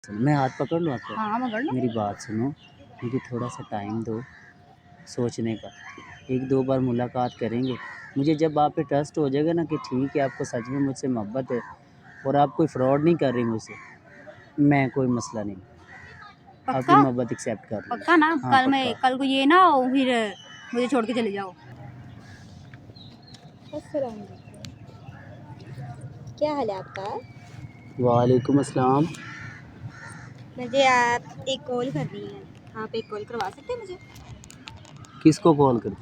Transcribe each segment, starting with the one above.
मैं हाथ पकड़ लूँ आपको? हाँ पकड़ लो। मेरी बात सुनो, मुझे थोड़ा सा टाइम दो सोचने का। एक दो बार मुलाकात करेंगे, मुझे जब आप पे ट्रस्ट हो जाएगा ना कि ठीक है आपको सच में मुझसे मोहब्बत है और आप कोई फ्रॉड नहीं कर रही मुझसे, मैं कोई मसला नहीं, आपकी पक्का मोहब्बत एक्सेप्ट कर लूँ। पक्का ना? हाँ पक्का। कल को ये ना हो फिर मुझे छोड़ के चले जाओ। अस्सलाम वालेकुम, क्या हाल है आपका? वालेकुम अस्सलाम। मुझे आप एक कॉल करनी है, आप एक कॉल करवा सकते हैं मुझे? किसको कॉल कर?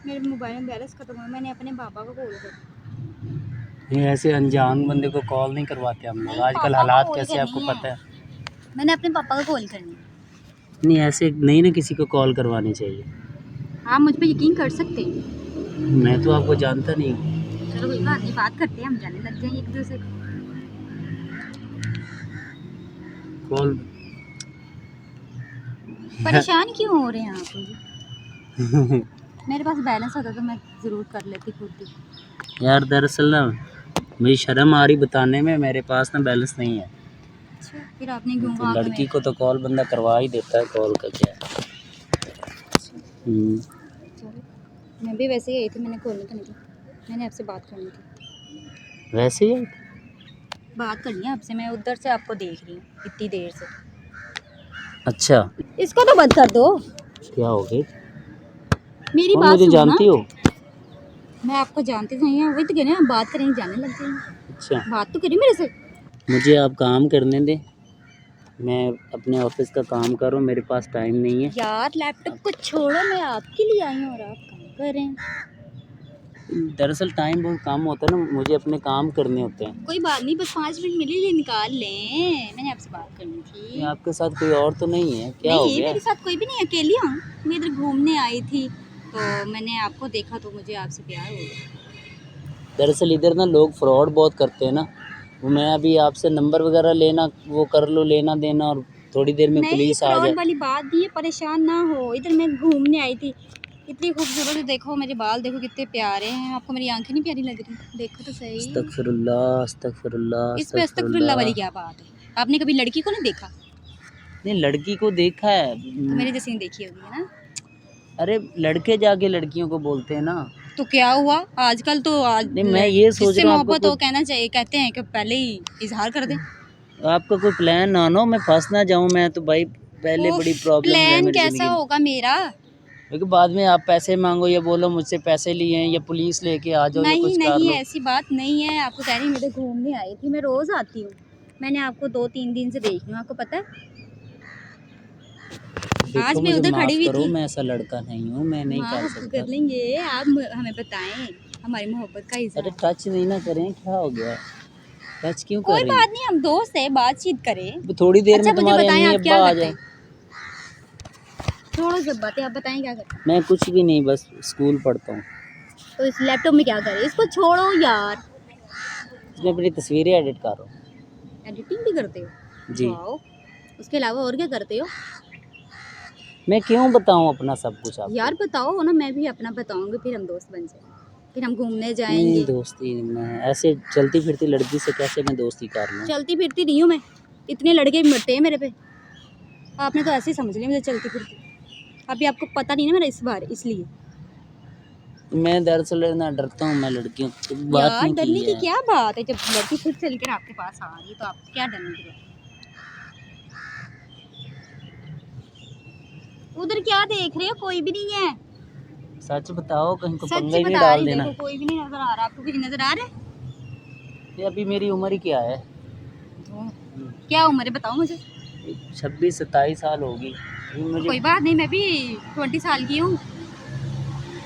मेरे मोबाइल में बैलेंस खत्म हुआ, मैंने अपने पापा को कॉल करनी। ये ऐसे अनजान बंदे को कॉल नहीं करवाते हम लोग, नहीं, आजकल पापा को हालात कॉल कैसे आपको करनी है। पता है। मैंने अपने पापा को कॉल करनी है। नहीं ऐसे नहीं ना किसी को कॉल करवानी चाहिए। आप मुझ पे यकीन कर सकते हैं? मैं तो आपको जानता नहीं हूँ। चलो कोई बात नहीं, बात करते हैं, हम जाने लग जाएंगे एक दूसरे को। कॉल परेशान क्यों हो रहे हैं आप? मेरे पास बैलेंस होता तो मैं ज़रूर कर लेती खुद ही। यार दरअसल ना मुझे शर्म आ रही बताने में, मेरे पास ना बैलेंस नहीं है। अच्छा, फिर आपने क्यों तो कहा कि लड़की को तो कॉल बंदा करवा ही देता है, कॉल का क्या है। चलो, मैं भी वैसे ही आई थी, मैंने कॉल नहीं करनी थी, मैंने आपसे बात करनी थी। वैसे ही बात करनी है आपसे, मैं उधर से आपको देख रही हूँ इतनी देर से। अच्छा इसको तो बंद कर दो। क्या हो गई? मेरी कौन, बात मुझे सुनो ना। जानती हो? मैं आपको जानती नहीं हूँ, वही तो कह रहे हैं, हम बात करेंगे जाने लग जाएंगे। अच्छा बात तो करिए मेरे से। मुझे आप काम करने दें, मैं अपने ऑफिस का काम करूँ, मेरे पास टाइम नहीं है। यार लैपटॉप को छोड़ो, मैं आपके लिए आई हूँ और आप काम कर रहे हैं। दरअसल टाइम बहुत कम होता है ना, मुझे अपने काम करने होते हैं। कोई बात नहीं, बस 5 मिनट मिले लिए निकाल लें, मैंने आपसे बात करनी थी। आपके साथ कोई और तो नहीं है? क्या हो नहीं, गया? मेरे साथ कोई भी नहीं, अकेली हूँ। मैं इधर घूमने आई थी तो मैंने आपको देखा तो मुझे आपसे प्यार हो गया। दरअसल इधर ना लोग फ्रॉड बहुत करते हैं ना, वो मैं अभी आपसे नंबर वगैरह लेना वो कर लो, लेना देना, और थोड़ी देर में नहीं, पुलिस आ फ्रॉड जाए। वाली बात नहीं है, परेशान ना हो। इधर मैं घूमने आई थी, इतनी खूबसूरत, देखो मेरे बाल देखो कितने प्यारे हैं। आपको मेरी आंखें नहीं प्यारी लग रही? देखो तो सही। अस्तगफिरुल्लाह अस्तगफिरुल्लाह इसमें अस्तगफिरुल्लाह वाली अस्तगफिरुल्लाह। क्या बात है? आपने कभी लड़की को नहीं देखा? नहीं लड़की को देखा है। तो मेरे जैसी नहीं देखी होगी, है ना? अरे लड़के जाके लड़कियों को बोलते हैं ना। तो क्या हुआ, आजकल तो नहीं मैं ये सोच जिससे रहा हूँ आपका मोहब्बत हो कोई, कहना चाहिए, कहते हैं कि पहले ही इजहार कर दें। आपका कोई प्लान ना हो, मैं फंस ना जाऊँ। मैं तो भाई पहले उफ, बड़ी प्रॉब्लम है प्लान मेरी कैसा ज़िंदगी में, होगा मेरा? क्योंकि बाद में आप पैसे मांगो या बोलो मुझसे पैसे लिए हैं या पुलिस लेके आ जाओ या नहीं कुछ कर नहीं, लो। ऐसी बात नहीं है। आपको कह रही हूँ, मैं तो घूमने आई थी, मैं रोज आती हूँ। मैंने आपको 2-3 दिन से देख रही हूँ, आपको पता है। आज देखो मैं मुझे उधर खड़ी माफ़ हुई करो, थी। मैं ऐसा लड़का नहीं हूँ, मैं नहीं कर माफ सकता। कर लेंगे, आप हमें बताएं हमारी मोहब्बत का अरे इजहार। टच नहीं ना करें, क्या हो गया? टच क्यों कर कोई रही बात हैं? नहीं, हम दोस्त है, बातचीत करें। अब थोड़ी देर अच्छा में मुझे तुम्हारे बताएं, अम्मी आप अब्बा क्या आ करते जाए। हैं? छोड़ो सब बातें, आप बताएं क्या करते हैं? मैं कुछ भी नहीं, बस स्कूल पढ़ता हूँ। तो इस लैपटॉप में क्या करें? इसको छोड़ो यार। मैं अपनी तस्वीरें एडिट कर रहा एडिटिंग भी करते हो? हूँ जी। वाओ, उसके अलावा और क्या करते हो? मैं क्यों बताऊँ अपना सब कुछ आपको? यार बताओ ना, मैं भी अपना बताऊंगी, फिर हम दोस्त बन जाएंगे, फिर हम घूमने नहीं जाएंगे। दोस्ती, मैं ऐसे चलती फिरती लड़की से कैसे मैं दोस्ती कर लूँ? चलती फिरती नहीं हूँ मैं, इतने लड़के भी मरते हैं मेरे पे। आपने तो ऐसे ही समझ लिया मुझे चलती फिरती। अभी आपको पता नहीं ना मेरा, इस बार इसलिए। मैं दरअसल ना डरता हूँ, मैं लड़कियों से बात यार नहीं की डरने की है। क्या बात है, जब लड़की खुद चलकर आपके पास आ रही है तो आपको क्या डरने की बात? उधर क्या देख रहे हो? कोई भी नहीं है। सच बताओ, कहीं को सच पंगा ही नहीं बता डाल रही, देना। देखो कोई भी नहीं नजर आ रहा। आपको कुछ नजर आ रहा है? ये अभी मेरी उम्र ही क्या है? तो क्या उम्र है बताओ मुझे। 26-27 साल होगी अभी मुझे। कोई बात नहीं, मैं भी 20 साल की हूँ।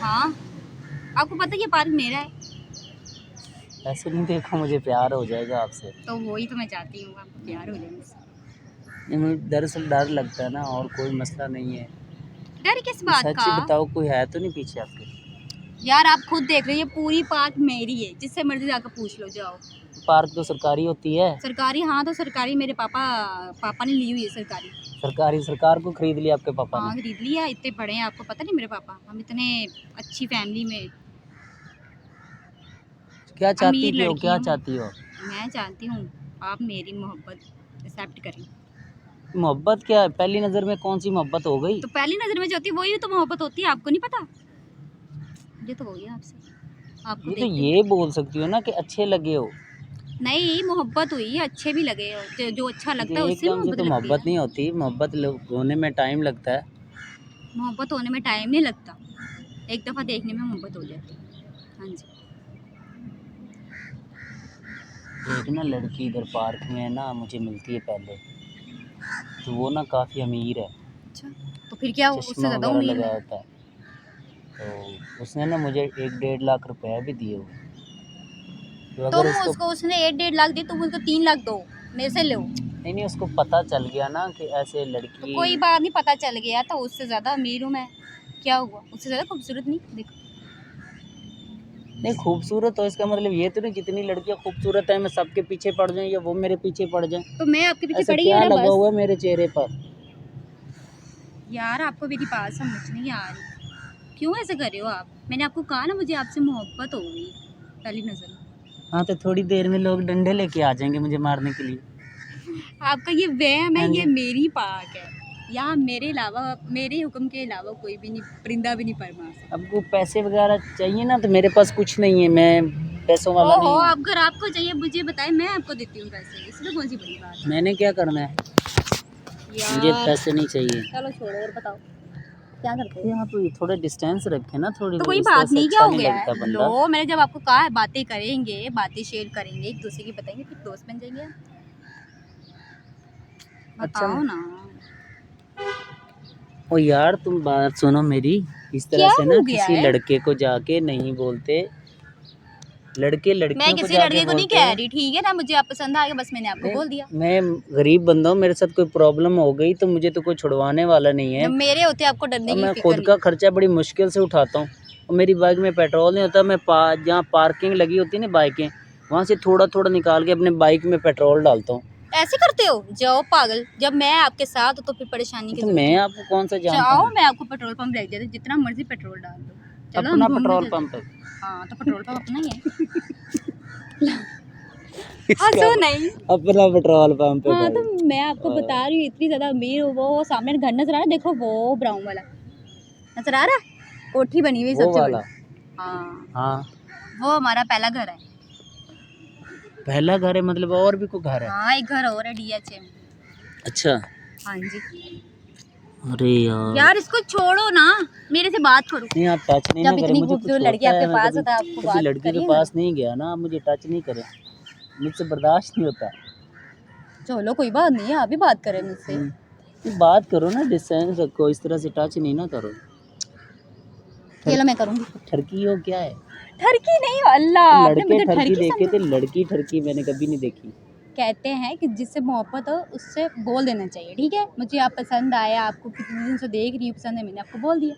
हाँ, आपको पता है ये पार्क मेरा है। ऐसे नहीं, देखो मुझे प्यार हो जाएगा आपसे। तो वही तो मैं चाहती हूँ, आपको प्यार हो जाए मुझसे। नहीं मुझे दरअसल डर लगता है ना, और कोई मसला नहीं है। डर किस ये बात सच का? ही बताओ, कोई है तो नहीं पीछे आपके? यार आप खुद देख रहे हो, ये पूरी पार्क मेरी है, जिससे मर्जी जाकर पूछ लो, जाओ। पार्क तो सरकारी होती है। सरकारी? हाँ तो सरकारी मेरे पापा पापा ने ली हुई है सरकारी। सरकारी सरकार को खरीद लिया आपके पापा हाँ ने? खरीद लिया, इतने बड़े हैं, आपको पता नहीं मेरे पापा, हम इतने अच्छी फैमिली में क्या चाहती अमीर हो, लड़की क्या हूँ। चाहती हो? मैं चाहती हूँ आप मेरी मोहब्बत एक्सेप्ट करें। मोहब्बत क्या है? पहली नज़र में कौन सी मोहब्बत हो गई? तो पहली नज़र में जो होती है वही तो मोहब्बत होती है, आपको नहीं पता? ये तो हो गया आपसे, आपको ये तो देख के। ये बोल सकती हो ना कि अच्छे लगे हो। नहीं, मोहब्बत हुई है, अच्छे भी लगे हो, जो अच्छा लगता है ये उससे एकदम से मोहब्बत तो लगती मोहब्बत है। नहीं होती, मोहब्बत होने में टाइम लगता है। मोहब्बत होने में टाइम नहीं लगता, एक दफ़ा देखने में मोहब्बत हो जाती है। हाँ जी। एक ना लड़की इधर पार्क में है ना, मुझे मिलती है पहले, तो वो ना काफ़ी अमीर है, अच्छा, तो फिर क्या उससे चश्मा ज़्यादा वगैरह उम्मीद लगा मैं। होता है। तो उसने ना मुझे 1-1.5 लाख रुपए भी दिए हुए। तो तुम अगर उसको उसको उसने 1-1.5 लाख दी, तुम उसको 3 लाख दो, मेरे से लो। नहीं उसको पता चल गया ना कि ऐसे तो लड़की कोई बात नहीं, पता चल गया तो उससे ज़्यादा अमीर हूँ मैं, क्या हुआ? उससे ज़्यादा खूबसूरत नहीं, देखो। नहीं खूबसूरत हो इसका मतलब ये तो नहीं जितनी लड़कियां खूबसूरत है मैं सबके पीछे पड़ जाऊं या वो मेरे पीछे पड़ जाएं। तो मैं आपके पीछे ऐसा पड़ी हूँ क्या ना लगा बस। हुआ है मेरे चेहरे पर? यार आपको मेरी बात समझ नहीं आ रही, क्यों ऐसे कर रहे हो आप? मैंने आपको कहा ना मुझे आपसे मोहब्बत हो गई पहली नज़र में। हाँ तो थोड़ी देर में लोग डंडे लेके आ जाएंगे मुझे मारने के लिए। आपका ये वहम है, हाँ ये जी। मेरी पार्क है, यहाँ मेरे अलावा, मेरे हुक्म के अलावा कोई भी नहीं, परिंदा भी नहीं पर मार सकता। आपको पैसे वगैरह चाहिए ना, तो मेरे पास कुछ नहीं है, मैं पैसों वाला ओहो, नहीं हूँ। अब अगर आपको चाहिए मुझे बताएं, मैं आपको देती हूँ पैसे, इसमें कौन सी बड़ी बात है? मैंने क्या करना है, मुझे यार पैसे नहीं चाहिए। चलो छोड़ो, और बताओ क्या करते ये हो? आप थोड़ा डिस्टेंस रखे ना, थोड़ी तो कोई इस तरह बात से नहीं, क्या अच्छा हो नहीं गया लगता है? बंदा। लो, मैंने जब आपको कहा है बातें करेंगे, बातें शेयर करेंगे, एक दूसरे की बताएंगे, फिर दोस्त बन जाएंगे आप। अच्छा बताओ ना। ओ यार तुम बात सुनो मेरी, इस तरह क्या से हो ना गया किसी है? लड़के को जाके नहीं बोलते, लड़के मैं लड़कियों को किसी जाके लड़के को नहीं बोलते कह हैं। रही, ठीक है ना? मुझे आप पसंद आ गया, बस मैंने आपको नहीं बोल दिया। मैं गरीब बंदा हूँ, मेरे साथ कोई प्रॉब्लम हो गई तो मुझे तो कोई छुड़वाने वाला नहीं है। जब मेरे होते आपको डरने और की मैं फिक्र खुद नहीं। का खर्चा बड़ी मुश्किल से उठाता हूँ, और मेरी बाइक में पेट्रोल नहीं होता। मैं जहाँ पार्किंग लगी होती है ना बाइकें, वहाँ से थोड़ा थोड़ा निकाल के अपने बाइक में पेट्रोल डालता हूँ। ऐसे करते हो? जाओ पागल, जब मैं आपके साथ हूँ तो फिर परेशानी की तो जरूरत मैं नहीं। आपको कौन सा जानता जाओ, हूँ? मैं आपको पेट्रोल पंप ले जाती हूँ, जितना मर्जी पेट्रोल डाल दो। चलो हम अपना घूमने पेट्रोल चलते पंप है। हैं। हाँ, तो पेट्रोल पंप अपना ही है। इसका हंसो नहीं। अपना पेट्रोल पंप है हाँ, तो भाई। मैं आपको बता रही हूँ, इतनी ज्यादा अमीर हूँ। वो सामने घर नजर आ रहा है, देखो वो ब्राउन वाला नजर आ रहा है, कोठी बनी हुई वो सबसे बड़ी। वाला? हाँ, हाँ वो हमारा पहला घर है। पहला घर है मतलब और भी कोई घर है? हाँ, एक घर और है DHA में। अच्छा। हाँ जी। अरे यार यार इसको छोड़ो ना, मेरे से बात करो। नहीं, आप टच नहीं ना जब करें, इतनी मुझे कुछ खूबसूरत लड़की होता आपके है, मैं पास कभी है तो आपको कभी बात लड़की के करिए ना। पास नहीं गया ना, आप मुझे टच नहीं करें, मुझसे बर्दाश्त नहीं होता। चलो कोई बात नहीं है, आप भी बात करें मुझसे। नहीं, बात करो ना, डिस्टेंस रखो, इस तरह से टच नहीं ना करो। चलो मैं करूँगी। ठरकी हो क्या है? ठरकी नहीं, अल्लाह, तो आपने लड़के मुझे ठरकी ठरकी देखे समझा। थे, लड़की ठरकी मैंने कभी नहीं देखी। कहते हैं कि जिससे मोहब्बत हो उससे बोल देना चाहिए, ठीक है? मुझे आप पसंद आया, आपको कितने दिन से देख रही हूँ, पसंद है, मैंने आपको बोल दिया।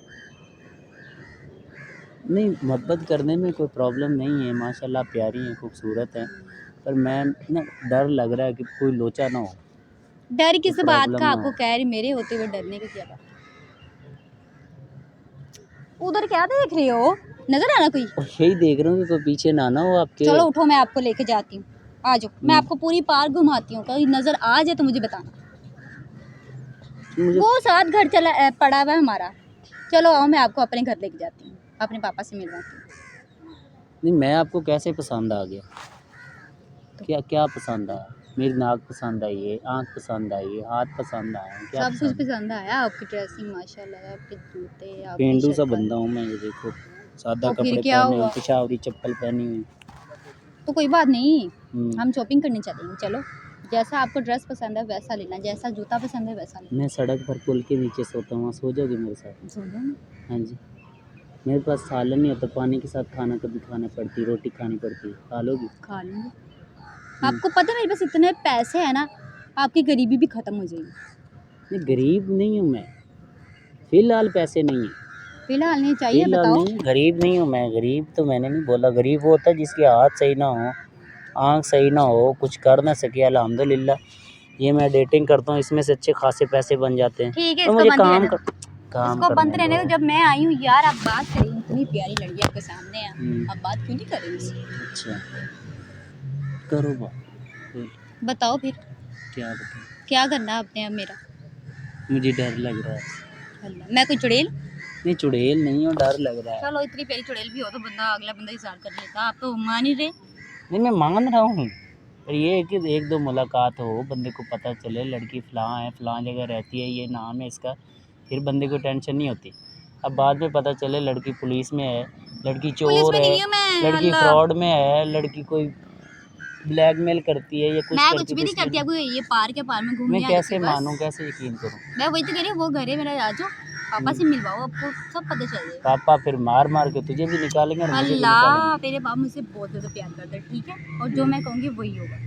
नहीं मोहब्बत करने में कोई प्रॉब्लम नहीं है, माशाल्लाह प्यारी हैं, खूबसूरत हैं, पर मैं ना डर लग रहा है कि कोई लोचा ना हो, डर कोई किस बात प्रॉब्लम का? ना आपको हो। कह रही, मेरे होते हुए डरने की क्या बात? उधर क्या देख रही हो? नजर आना कोई? और यही देख रहा हूँ कि कोई पीछे ना ना हो आपके। चलो उठो, मैं आपको लेके जाती हूँ। आ जाओ, मैं हम्म, आपको पूरी पार्क घुमाती हूँ, कहीं नजर आ जाए तो मुझे बताना। मुझे वो साथ घर चला पड़ा हुआ है हमारा। चलो आओ, मैं आपको अपने घर लेके जाती हूँ, अपने पापा से मिलवाती हूँ। नहीं, मैं आपको कैसे पसंद आ गया? क्या क्या पसंद आया? मेरी नाक पसंद आई है, आँख पसंद आई है, हाथ पसंद आया है, क्या सब कुछ पसंद? पसंद आया, आपकी ड्रेसिंग माशाल्लाह, आपके जूते, आपकी पेंडू सा शक्ल। बंदा हूँ मैं, ये देखो, सादा तो फिर कपड़े क्या पहने हुए, हुआ? पिशावरी चप्पल पहनी हुई। तो कोई बात नहीं, हम्म, हम शॉपिंग करने चलेंगे। चलो, जैसा आपको ड्रेस पसंद है वैसा लेना, जैसा जूता पसंद है वैसा लेना। मैं सड़क पर पुल के नीचे सोता हूँ, वहाँ सो जाओगे मेरे साथ? सो लो ना। हाँ जी। मेरे पास सालन नहीं होता, पानी के साथ खाना कभी खाना पड़ती, रोटी खानी पड़ती है, खा लोगी? खा लूँगी। हम्म, आपको पता है मेरे पास इतने पैसे हैं ना, आपकी गरीबी भी खत्म हो जाएगी। नहीं गरीब नहीं हूँ मैं, फिलहाल पैसे नहीं है, फिलहाल नहीं चाहिए, फिलहाल बताओ। नहीं, गरीब नहीं हूँ मैं, गरीब तो मैंने नहीं बोला। गरीब वो होता है जिसके हाथ सही ना हो, आँख सही ना हो, कुछ कर ना सके। अल्हम्दुलिल्लाह ये मैं डेटिंग करता हूँ, इसमें से अच्छे खासे पैसे बन जाते हैं। ठीक है, तो इसको मुझे बंद ही रहने दो। काम इसको बंद करने रहने दो। दो। जब मैं आई हूँ यार, आप बात करें, इतनी प्यारी लड़की आपके सामने है, आप बात क्यों नहीं करें मुझसे? अच्छा करो बात। बताओ फिर, क्या बताऊँ? क्या करना है आपने अब मेरा? मुझे डर लग रहा है। अल्लाह, मैं कोई चुड़ैल? नहीं चुड़ैल नहीं हो, डर लग रहा है। चलो इतनी प्यारी चुड़ैल भी हो तो बंदा अगला बंदा इज़हार कर लेता। आप तो मान ही रहे। नहीं मैं मान रहा हूँ, पर ये है कि एक दो मुलाकात हो, बंदे को पता चले लड़की फ़लाँ है, फ़लाँ जगह रहती है, ये नाम है इसका, फिर बंदे को टेंशन नहीं होती। अब बाद में पता चले लड़की पुलिस में है, लड़की पुलिस चोर में है, नहीं हूँ मैं, लड़की अल्लाह। फ्रॉड में है, लड़की कोई ब्लैकमेल करती है या कुछ मैं करती कुछ भी नहीं किसी करती। के। आपको ये पार के पार में घूमने मैं आ रही थी कैसे बस। मानूँ, कैसे यकीन करूँ? मैं वही तो कह रही हूँ, वो घर है मेरा, आ जाओ पापा से मिलवाओ, आपको सब पता चल जाएगा। पापा फिर मार मार के तुझे भी निकालेंगे और मुझे भी अल्लाह, निकालेंगे। मेरे बाप मुझसे बहुत ज़्यादा प्यार करते हैं, ठीक है, और जो मैं कहूँगी वही होगा।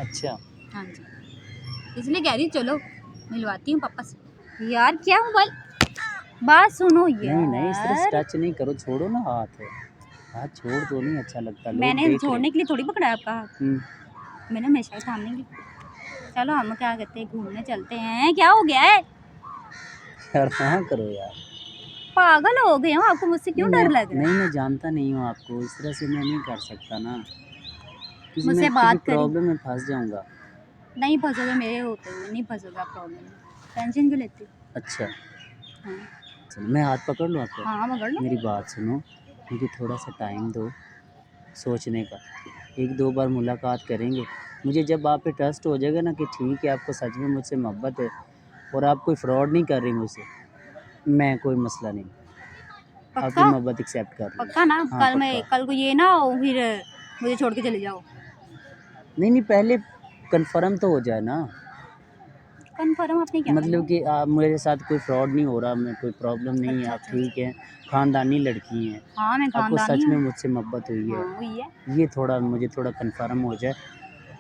अच्छा हाँ जी, इसलिए कह रही हूँ चलो मिलवाती हूँ पापा से। यार क्या मोबाइल, बात सुनो नहीं नहीं, इस तरह से यार। टच नहीं करो, छोड़ो ना हाथ, हाथ छोड़ दो, नहीं अच्छा लगता, लोग मैंने देख रहे छोड़ने हैं। के लिए थोड़ी पकड़ा है आपका हाथ, मैंने हमेशा ही थामने के लिए। चलो हम क्या कहते हैं, घूमने चलते हैं। क्या हो गया है? यार हाँ करो यार। पागल हो गए हो? आपको मुझसे क्यों डर लग रहा है? नहीं मैं जानता नहीं हूँ आपको, इस तरह से मैं नहीं कर सकता ना, किसी मुझसे में बात करी प्रॉब्लम में फंस जाऊंगा। नहीं, फंसोगे मेरे होते हुए नहीं फंसोगे आप प्रॉब्लम में। टेंशन क्यों लेते हो? अच्छा हाँ चलो मैं हाथ पकड़ लूँ आपको। हाँ पकड़ लो। मेरी बात सुनो, मुझे थोड़ा सा टाइम दो सोचने का, एक दो बार मुलाकात करेंगे, मुझे जब आप पे ट्रस्ट हो जाएगा ना कि ठीक है आपको सच में मुझसे मोहब्बत है और आप कोई फ्रॉड नहीं कर रही मुझसे, मैं कोई मसला नहीं, आपकी पक्का? मोहब्बत एक्सेप्ट कर लूँ। पक्का ना? हाँ कल मैं पक्का। कल को ये ना हो फिर मुझे छोड़ के चले जाओ। नहीं नहीं, पहले कंफर्म तो हो जाए ना, कन्फर्म आपने क्या मतलब करना? कि आप मेरे साथ कोई फ्रॉड नहीं हो रहा, मैं कोई प्रॉब्लम नहीं है, अच्छा आप अच्छा ठीक अच्छा। हैं, ख़ानदानी लड़की हैं, हाँ मैं आपको खानदानी सच में हूँ। मुझसे मोहब्बत हुई है, हाँ हुई है। ये थोड़ा मुझे थोड़ा कंफर्म हो जाए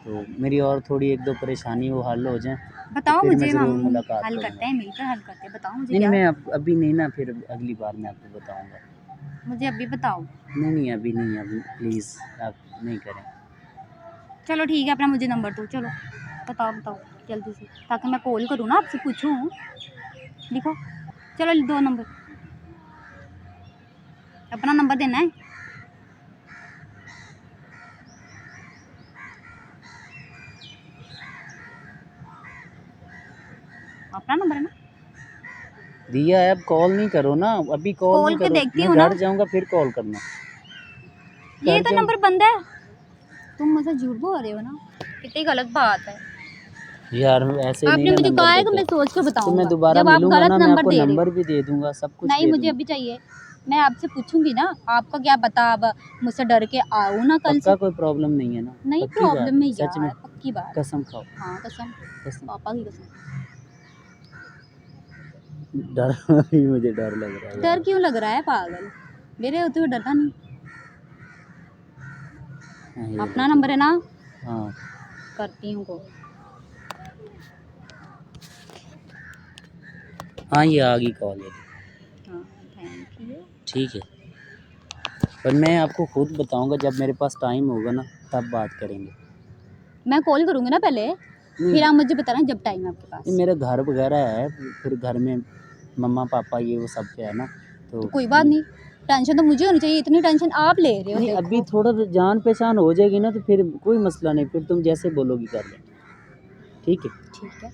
तो मेरी और थोड़ी एक दो परेशानी वो हल हो जाए, तो बताओ फिर मैं मुझे, हम ज़रूर मुलाकात हल करते करूँगा। हैं, मिलकर हल करते हैं। बताओ मुझे नहीं नहीं, क्या। मैं अभी नहीं ना, फिर अगली बार मैं आपको बताऊँगा। मुझे अभी बताओ। नहीं नहीं अभी नहीं, अभी प्लीज़ आप नहीं करें। चलो ठीक है, अपना मुझे नंबर दो। चलो बताओ बताओ जल्दी से, ताकि मैं कॉल करूँ ना आपसे पूछूँ। लिखो। चलो 2 नंबर, अपना नंबर देना है। अपना नंबर है ना? दिया है, अब कॉल नहीं करो ना, अभी कॉल कॉल नहीं के करो, देखती मैं हूँ ना। घर जाऊँगा फिर कॉल करना। ये घर तो जाऊँ नंबर बंद है। तुम मुझसे झूठ बोल रहे हो ना, कितनी गलत बात है। यार ऐसे नहीं आपने ना मुझे नंबर कहा है कि देते, मैं सोच के तो मैं बताऊंगा। दोबारा जब आप मिलूँगा गलत ना, मैं नंबर आपको दे रहे नंबर हो। भी दे दूँगा, सब कुछ नहीं दे मुझे दूँगा। अभी चाहिए। मैं आपसे पूछूंगी ना, आपका क्या पता अब मुझसे डर के आओ ना कल से। पक्का कोई प्रॉब्लम नहीं है ना? नहीं पक्की बात प्रॉब्लम है, है सच में? यार, पक्की बात। कसम खाओ। हाँ कसम, कसम। पापा की कसम। डर अभी मुझे डर लग रहा है डर यार। क्यों लग रहा है पागल? मेरे होते हुए डरना नहीं। हाँ, ये अपना लो। नंबर है ना? हाँ करती हूँ कॉल। हाँ ये आ गई कॉल है। हाँ थैंक यू। ठीक है, पर मैं आपको खुद बताऊंगा जब मेरे पास टाइम होगा ना, तब बात करेंगे। मैं कॉल करूँगी ना पहले, फिर आप मुझे बताना जब टाइम है आपके पास। मेरा घर वगैरह है, फिर घर में मम्मा पापा ये वो सब है ना, तो कोई बात नहीं, टेंशन तो मुझे होनी चाहिए, इतनी टेंशन आप ले रहे हो। नहीं देखो अभी थोड़ा जान पहचान हो जाएगी ना तो फिर कोई मसला नहीं, फिर तुम जैसे बोलोगी कर लें, ठीक है? ठीक है,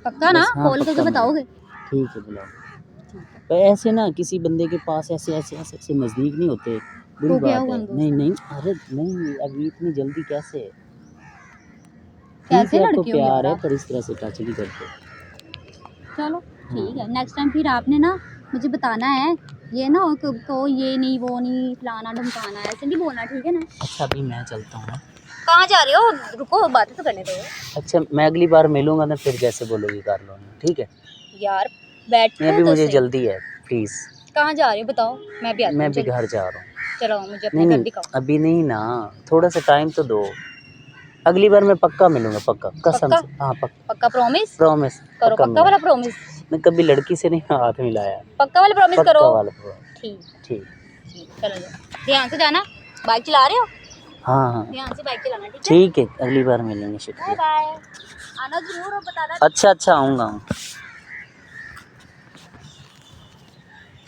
पक्का ना? बस हाँ कॉल करके पक्का मिलो, बताओगे? ठीक है बुलाओ। ठीक है। पर ऐसे ना किसी बंदे के पास ऐसे ऐसे ऐसे ऐसे नज़दीक नहीं होते, बुरी हो गया बात होगा है। हम दोस्त। नहीं नहीं अरे नहीं, अभी इतनी जल्दी कैसे? ठीक कैसे है आपको लड़के हो यार प्यार है, आप? पर इस तरह से टच नहीं करते। चलो ठीक हाँ है, नेक्स्ट टाइम फिर आपने ना मुझे बताना है। ये ना हो कि को ये नहीं वो नहीं फलाना ढमकाना, ऐसे नहीं बोलना, ठीक है ना? अच्छा अभी मैं चलता हूँ। कहाँ जा रहे हो? रुको बातें तो करने दो। अच्छा मैं अगली बार मिलूँगा ना, फिर जैसे बोलोगी कर लो, ठीक है? यार नहीं बैठो अभी तो मुझे सही। जल्दी है, प्लीज़। कहाँ जा रहे हो बताओ, मैं भी आती मैं हूँ। भी चलो घर जा रहा हूँ। चलो मुझे अपना नहीं घर नहीं दिखाओ। अभी नहीं ना, थोड़ा सा टाइम तो दो, अगली बार मैं पक्का मिलूँगा, पक्का कसम पक्का? से। हाँ पक्का पक्का प्रॉमिस प्रॉमिस, करो, पक्का पक्का वाला मिलूँगा। प्रॉमिस। मैं कभी लड़की से नहीं हाथ मिलाया, पक्का वाला प्रॉमिस करो। पक्का वाला प्रॉमिस। ठीक ठीक। ठीक, चलो जाओ, ध्यान से जाना। बाइक चला रहे हो? हाँ हाँ ध्यान से बाइक चलाना, ठीक है? ठीक है, अगली बार मिलेंगे, बाय शुक्रिया। बाय, आना जरूर और बताना। अच्छा अच्छा आऊँगा।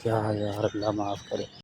क्या यार, अल्लाह माफ़ करे।